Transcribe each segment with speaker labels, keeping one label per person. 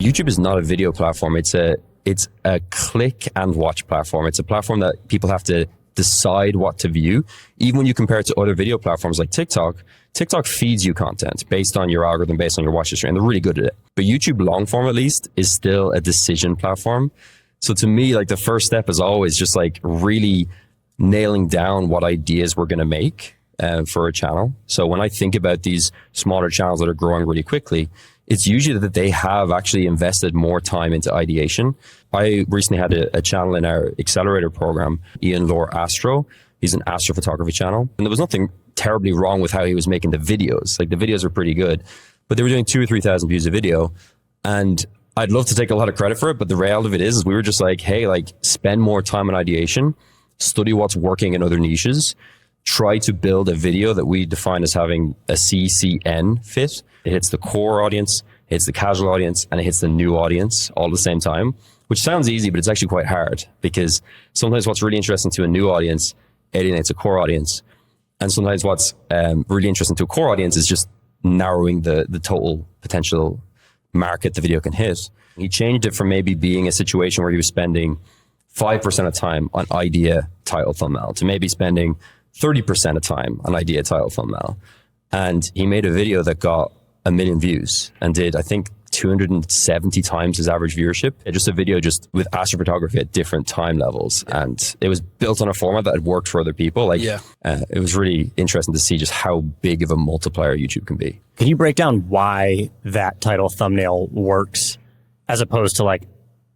Speaker 1: YouTube is not a video platform. It's a click and watch platform. It's a platform that people have to decide what to view. Even when you compare it to other video platforms like TikTok feeds you content based on your algorithm, based on your watch history, and they're really good at it. But YouTube long form, at least, is still a decision platform. So to me, like, the first step is always just like really nailing down what ideas we're going to make for a channel. So when I think about these smaller channels that are growing really quickly, it's usually that they have actually invested more time into ideation. I recently had a channel in our accelerator program, Ian Lore Astro. He's an astrophotography channel. And there was nothing terribly wrong with how he was making the videos. Like, the videos are pretty good, but they were doing 2,000 or 3,000 views a video. And I'd love to take a lot of credit for it, but the reality of it is we were just like, hey, like, spend more time on ideation, study what's working in other niches, try to build a video that we define as having a CCN fit. It hits the core audience, it hits the casual audience, and it hits the new audience all at the same time, which sounds easy, but it's actually quite hard, because sometimes what's really interesting to a new audience alienates a core audience. And sometimes what's really interesting to a core audience is just narrowing the total potential market the video can hit. He changed it from maybe being a situation where he was spending 5% of time on idea, title, thumbnail, to maybe spending 30% of time on idea, title, thumbnail. And he made a video that got 1 million views and did, I think, 270 times his average viewership. Just a video just with astrophotography at different time levels. And it was built on a format that had worked for other people. It was really interesting to see just how big of a multiplier YouTube can be.
Speaker 2: Can you break down why that title thumbnail works as opposed to, like,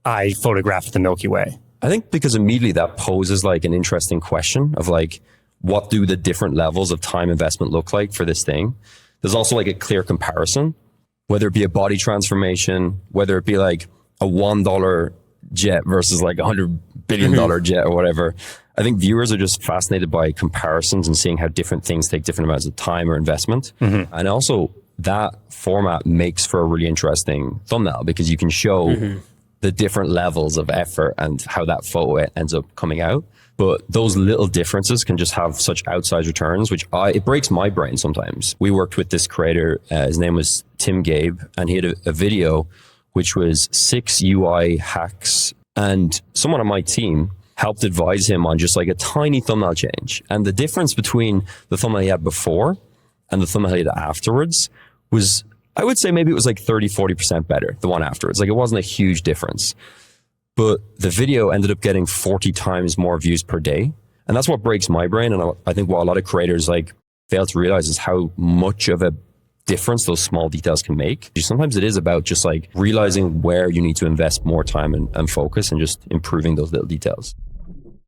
Speaker 2: I photographed the Milky Way?
Speaker 1: I think because immediately that poses like an interesting question of, like, what do the different levels of time investment look like for this thing? There's also like a clear comparison, whether it be a body transformation, whether it be like a $1 jet versus like $100 billion jet or whatever. I think viewers are just fascinated by comparisons and seeing how different things take different amounts of time or investment. And also that format makes for a really interesting thumbnail, because you can show the different levels of effort and how that photo ends up coming out. But those little differences can just have such outsized returns, which it breaks my brain sometimes. We worked with this creator, his name was Tim Gabe, and he had a video which was 6 UI hacks. And someone on my team helped advise him on just like a tiny thumbnail change. And the difference between the thumbnail he had before and the thumbnail he had afterwards was, I would say maybe it was like 30, 40% better, the one afterwards. Like, it wasn't a huge difference. But the video ended up getting 40 times more views per day. And that's what breaks my brain. And I think what a lot of creators like fail to realize is how much of a difference those small details can make. Sometimes it is about just like realizing where you need to invest more time and focus and just improving those little details.